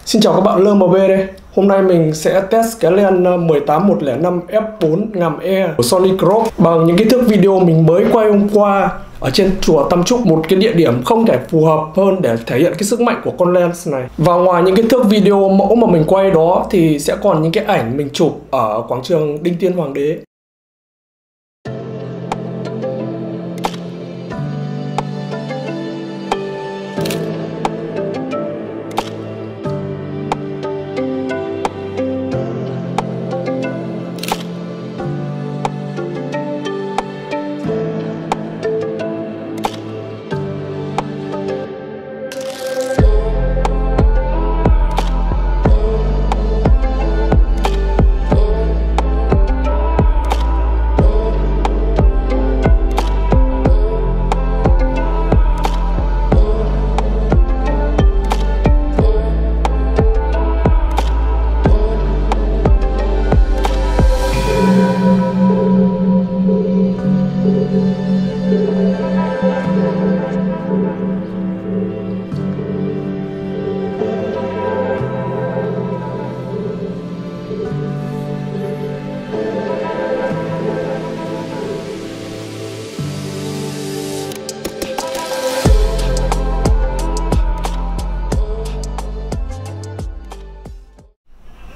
Xin chào các bạn, LMB đây. Hôm nay mình sẽ test cái lens 18105 f4 ngàm E của Sony Crop bằng những cái thước video mình mới quay hôm qua ở trên chùa Tam Trúc, một cái địa điểm không thể phù hợp hơn để thể hiện cái sức mạnh của con lens này. Và ngoài những cái thước video mẫu mà mình quay đó thì sẽ còn những cái ảnh mình chụp ở quảng trường Đinh Tiên Hoàng Đế.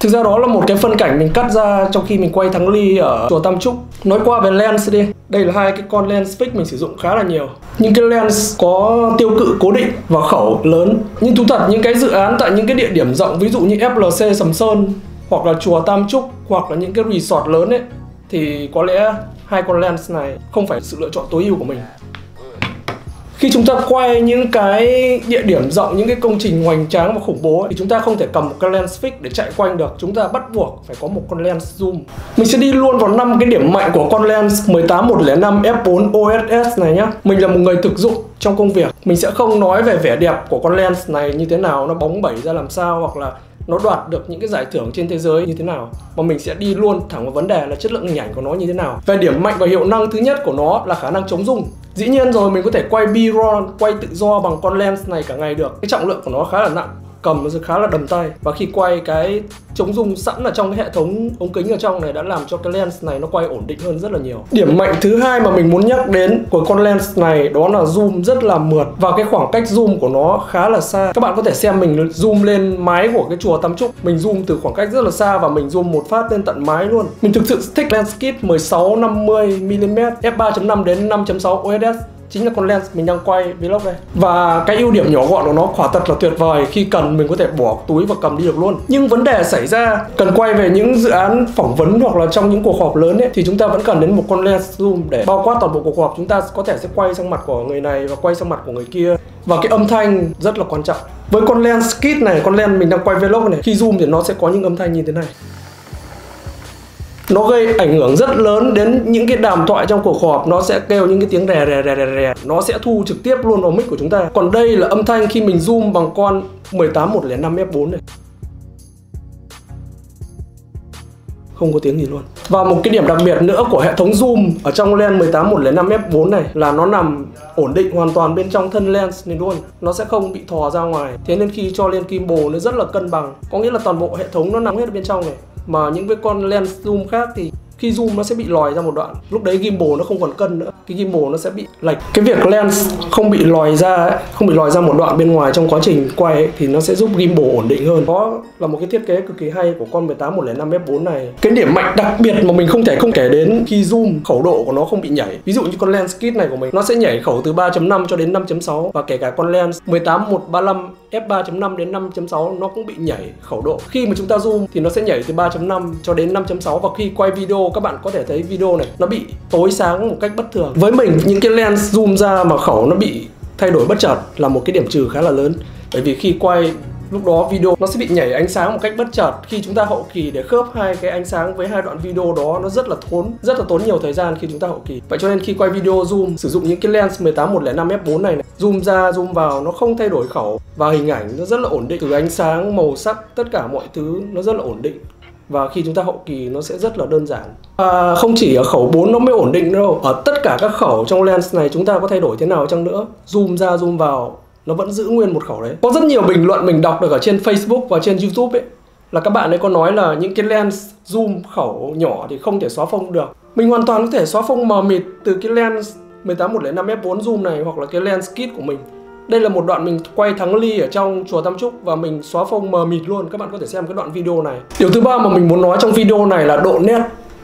Thực ra đó là một cái phân cảnh mình cắt ra trong khi mình quay Thắng Ly ở chùa Tam Trúc. Nói qua về lens đi. Đây là hai cái con lens fix mình sử dụng khá là nhiều. Những cái lens có tiêu cự cố định và khẩu lớn. Nhưng thú thật, những cái dự án tại những cái địa điểm rộng, ví dụ như FLC Sầm Sơn hoặc là chùa Tam Trúc hoặc là những cái resort lớn ấy, thì có lẽ hai con lens này không phải sự lựa chọn tối ưu của mình. Khi chúng ta quay những cái địa điểm rộng, những cái công trình hoành tráng và khủng bố thì chúng ta không thể cầm một cái lens fix để chạy quanh được. Chúng ta bắt buộc phải có một con lens zoom. Mình sẽ đi luôn vào 5 cái điểm mạnh của con lens 18105 f4 OSS này nhé. Mình là một người thực dụng trong công việc. Mình sẽ không nói về vẻ đẹp của con lens này như thế nào, nó bóng bẩy ra làm sao, hoặc là nó đoạt được những cái giải thưởng trên thế giới như thế nào, mà mình sẽ đi luôn thẳng vào vấn đề là chất lượng hình ảnh của nó như thế nào. Về điểm mạnh và hiệu năng, thứ nhất của nó là khả năng chống rung. Dĩ nhiên rồi, mình có thể quay B-roll, quay tự do bằng con lens này cả ngày được. Cái trọng lượng của nó khá là nặng, cầm nó khá là đầm tay, và khi quay cái chống rung sẵn ở trong cái hệ thống ống kính ở trong này đã làm cho cái lens này nó quay ổn định hơn rất là nhiều. Điểm mạnh thứ hai mà mình muốn nhắc đến của con lens này đó là zoom rất là mượt, và cái khoảng cách zoom của nó khá là xa. Các bạn có thể xem mình zoom lên mái của cái chùa Tam Trúc, mình zoom từ khoảng cách rất là xa và mình zoom một phát lên tận mái luôn. Mình thực sự thích lens kit 16-50mm f3.5 đến 5.6 OSS. Chính là con lens mình đang quay vlog đây. Và cái ưu điểm nhỏ gọn của nó quả thật là tuyệt vời. Khi cần mình có thể bỏ túi và cầm đi được luôn. Nhưng vấn đề xảy ra cần quay về những dự án phỏng vấn hoặc là trong những cuộc họp lớn ấy, thì chúng ta vẫn cần đến một con lens zoom để bao quát toàn bộ cuộc họp. Chúng ta có thể sẽ quay sang mặt của người này và quay sang mặt của người kia. Và cái âm thanh rất là quan trọng. Với con lens kit này, con lens mình đang quay vlog này, khi zoom thì nó sẽ có những âm thanh như thế này. Nó gây ảnh hưởng rất lớn đến những cái đàm thoại trong cuộc họp. Nó sẽ kêu những cái tiếng rè rè rè rè. Nó sẽ thu trực tiếp luôn vào mic của chúng ta. Còn đây là âm thanh khi mình zoom bằng con 18105 f4 này. Không có tiếng gì luôn. Và một cái điểm đặc biệt nữa của hệ thống zoom ở trong lens 18105 f4 này là nó nằm ổn định hoàn toàn bên trong thân lens này luôn. Nó sẽ không bị thò ra ngoài. Thế nên khi cho lên gimbal nó rất là cân bằng. Có nghĩa là toàn bộ hệ thống nó nằm hết ở bên trong này. Mà những cái con lens zoom khác thì khi zoom nó sẽ bị lòi ra một đoạn. Lúc đấy gimbal nó không còn cân nữa. Cái gimbal nó sẽ bị lệch. Cái việc lens không bị lòi ra ấy, không bị lòi ra một đoạn bên ngoài trong quá trình quay ấy, thì nó sẽ giúp gimbal ổn định hơn. Đó là một cái thiết kế cực kỳ hay của con 18105 f4 này. Cái điểm mạnh đặc biệt mà mình không thể không kể đến khi zoom, khẩu độ của nó không bị nhảy. Ví dụ như con lens kit này của mình, nó sẽ nhảy khẩu từ 3.5 cho đến 5.6. Và kể cả con lens 18135 f3.5 đến 5.6 nó cũng bị nhảy khẩu độ. Khi mà chúng ta zoom thì nó sẽ nhảy từ 3.5 cho đến 5.6. Và khi quay video, các bạn có thể thấy video này nó bị tối sáng một cách bất thường. Với mình, những cái lens zoom ra mà khẩu nó bị thay đổi bất chợt là một cái điểm trừ khá là lớn. Bởi vì khi quay, lúc đó video nó sẽ bị nhảy ánh sáng một cách bất chợt. Khi chúng ta hậu kỳ để khớp hai cái ánh sáng với hai đoạn video đó, nó rất là tốn nhiều thời gian khi chúng ta hậu kỳ. Vậy cho nên khi quay video zoom, sử dụng những cái lens 18105 f4 này, zoom ra zoom vào nó không thay đổi khẩu, và hình ảnh nó rất là ổn định. Từ ánh sáng, màu sắc, tất cả mọi thứ nó rất là ổn định. Và khi chúng ta hậu kỳ nó sẽ rất là đơn giản. Và không chỉ ở khẩu 4 nó mới ổn định đâu. Ở tất cả các khẩu trong lens này chúng ta có thay đổi thế nào chăng nữa, zoom ra zoom vào nó vẫn giữ nguyên một khẩu đấy. Có rất nhiều bình luận mình đọc được ở trên Facebook và trên YouTube ấy, là các bạn ấy có nói là những cái lens zoom khẩu nhỏ thì không thể xóa phông được. Mình hoàn toàn có thể xóa phông mờ mịt từ cái lens 18-105 f4 zoom này, hoặc là cái lens kit của mình. Đây là một đoạn mình quay thắng ly ở trong chùa Tam Trúc và mình xóa phông mờ mịt luôn. Các bạn có thể xem cái đoạn video này. Điều thứ ba mà mình muốn nói trong video này là độ nét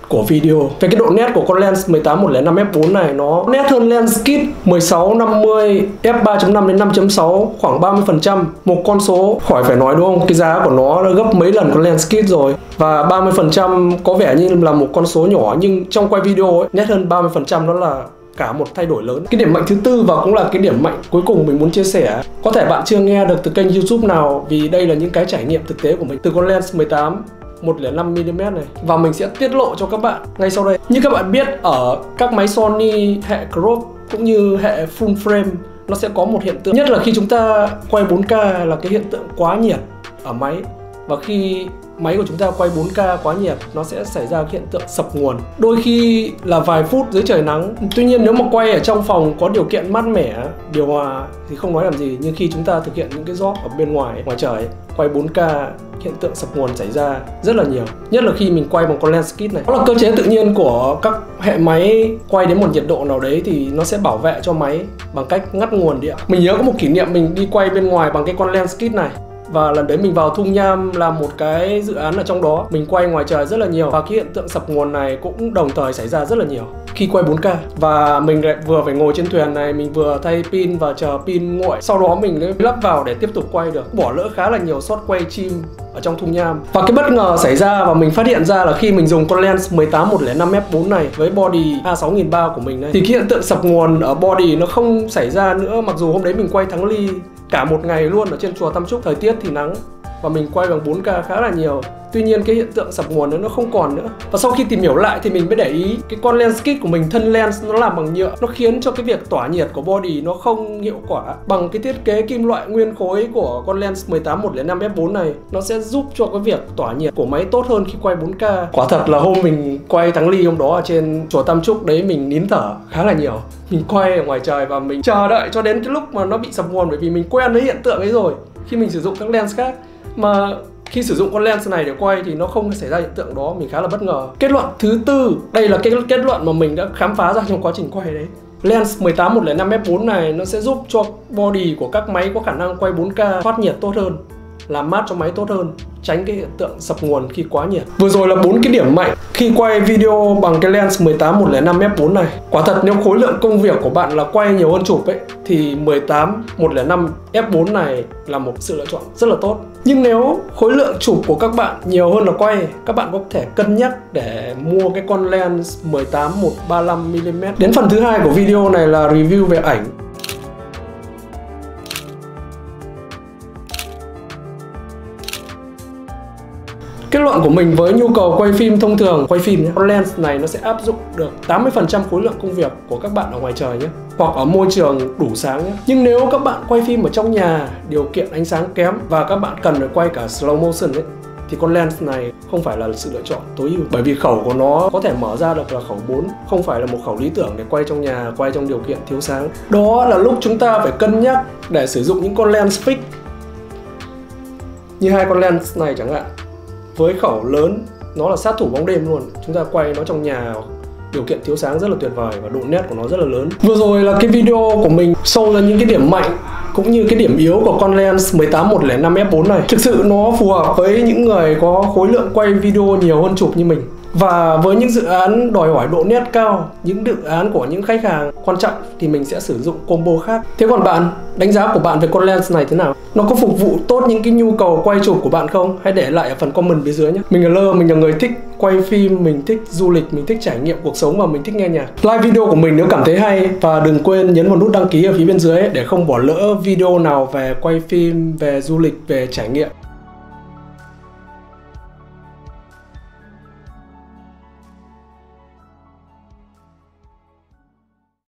của video. Về cái độ nét của con lens 18-105 f4 này, nó nét hơn lens kit 16-50 f3.5 đến 5.6 khoảng 30%. Một con số khỏi phải nói đúng không? Cái giá của nó gấp mấy lần con lens kit rồi. Và 30% có vẻ như là một con số nhỏ, nhưng trong quay video ấy, nét hơn 30% đó là cả một thay đổi lớn. Cái điểm mạnh thứ tư và cũng là cái điểm mạnh cuối cùng mình muốn chia sẻ, có thể bạn chưa nghe được từ kênh YouTube nào, vì đây là những cái trải nghiệm thực tế của mình từ con lens 18-105mm này, và mình sẽ tiết lộ cho các bạn ngay sau đây. Như các bạn biết, ở các máy Sony hệ crop cũng như hệ full frame, nó sẽ có một hiện tượng, nhất là khi chúng ta quay 4K, là cái hiện tượng quá nhiệt ở máy. Và khi máy của chúng ta quay 4K quá nhiệt, nó sẽ xảy ra cái hiện tượng sập nguồn. Đôi khi là vài phút dưới trời nắng. Tuy nhiên nếu mà quay ở trong phòng có điều kiện mát mẻ, điều hòa thì không nói làm gì. Nhưng khi chúng ta thực hiện những cái job ở bên ngoài trời, quay 4K, hiện tượng sập nguồn xảy ra rất là nhiều. Nhất là khi mình quay bằng con lens kit này. Đó là cơ chế tự nhiên của các hệ máy quay đến một nhiệt độ nào đấy thì nó sẽ bảo vệ cho máy bằng cách ngắt nguồn điện. Mình nhớ có một kỷ niệm mình đi quay bên ngoài bằng cái con lens kit này. Và lần đấy mình vào Thung Nham làm một cái dự án ở trong đó. Mình quay ngoài trời rất là nhiều. Và cái hiện tượng sập nguồn này cũng đồng thời xảy ra rất là nhiều khi quay 4K. Và mình lại vừa phải ngồi trên thuyền này, mình vừa thay pin và chờ pin nguội. Sau đó mình lắp vào để tiếp tục quay được. Bỏ lỡ khá là nhiều shot quay chim ở trong Thung Nham. Và cái bất ngờ xảy ra và mình phát hiện ra là khi mình dùng con lens 18-105 f4 này với body A6300 của mình đây, thì cái hiện tượng sập nguồn ở body nó không xảy ra nữa. Mặc dù hôm đấy mình quay thắng ly cả một ngày luôn ở trên chùa Tam Trúc, thời tiết thì nắng và mình quay bằng 4K khá là nhiều. Tuy nhiên cái hiện tượng sập nguồn nó không còn nữa. Và sau khi tìm hiểu lại thì mình mới để ý cái con lens kit của mình, thân lens nó làm bằng nhựa, nó khiến cho cái việc tỏa nhiệt của body nó không hiệu quả bằng cái thiết kế kim loại nguyên khối của con lens 18-105 f4 này. Nó sẽ giúp cho cái việc tỏa nhiệt của máy tốt hơn khi quay 4K. Quả thật là hôm mình quay thắng ly hôm đó ở trên chùa Tam Trúc đấy, mình nín thở khá là nhiều. Mình quay ở ngoài trời và mình chờ đợi cho đến cái lúc mà nó bị sập nguồn, bởi vì mình quen với hiện tượng ấy rồi khi mình sử dụng các lens khác. Mà khi sử dụng con lens này để quay thì nó không xảy ra hiện tượng đó, mình khá là bất ngờ. Kết luận thứ tư, đây là cái kết luận mà mình đã khám phá ra trong quá trình quay đấy. Lens 18-105 f4 này nó sẽ giúp cho body của các máy có khả năng quay 4K thoát nhiệt tốt hơn, làm mát cho máy tốt hơn, tránh cái hiện tượng sập nguồn khi quá nhiệt. Vừa rồi là 4 cái điểm mạnh khi quay video bằng cái lens 18-105 f4 này. Quả thật nếu khối lượng công việc của bạn là quay nhiều hơn chụp ấy, thì 18-105 f4 này là một sự lựa chọn rất là tốt. Nhưng nếu khối lượng chụp của các bạn nhiều hơn là quay, các bạn có thể cân nhắc để mua cái con lens 18-135mm. Đến phần thứ hai của video này là review về ảnh. Kết luận của mình với nhu cầu quay phim thông thường, quay phim nhé, con lens này nó sẽ áp dụng được 80% khối lượng công việc của các bạn ở ngoài trời nhé, hoặc ở môi trường đủ sáng nhé. Nhưng nếu các bạn quay phim ở trong nhà, điều kiện ánh sáng kém và các bạn cần phải quay cả slow motion ấy, thì con lens này không phải là sự lựa chọn tối ưu, bởi vì khẩu của nó có thể mở ra được là khẩu 4, không phải là một khẩu lý tưởng để quay trong nhà, quay trong điều kiện thiếu sáng. Đó là lúc chúng ta phải cân nhắc để sử dụng những con lens fix như hai con lens này chẳng hạn. Với khẩu lớn, nó là sát thủ bóng đêm luôn. Chúng ta quay nó trong nhà, điều kiện thiếu sáng rất là tuyệt vời và độ nét của nó rất là lớn. Vừa rồi là cái video của mình show ra những cái điểm mạnh cũng như cái điểm yếu của con lens 18-105 f4 này. Thực sự nó phù hợp với những người có khối lượng quay video nhiều hơn chụp như mình. Và với những dự án đòi hỏi độ nét cao, những dự án của những khách hàng quan trọng thì mình sẽ sử dụng combo khác. Thế còn bạn, đánh giá của bạn về con lens này thế nào? Nó có phục vụ tốt những cái nhu cầu quay chụp của bạn không? Hãy để lại ở phần comment bên dưới nhé. Mình là Lơ, mình là người thích quay phim, mình thích du lịch, mình thích trải nghiệm cuộc sống và mình thích nghe nhạc. Like video của mình nếu cảm thấy hay và đừng quên nhấn vào nút đăng ký ở phía bên dưới để không bỏ lỡ video nào về quay phim, về du lịch, về trải nghiệm.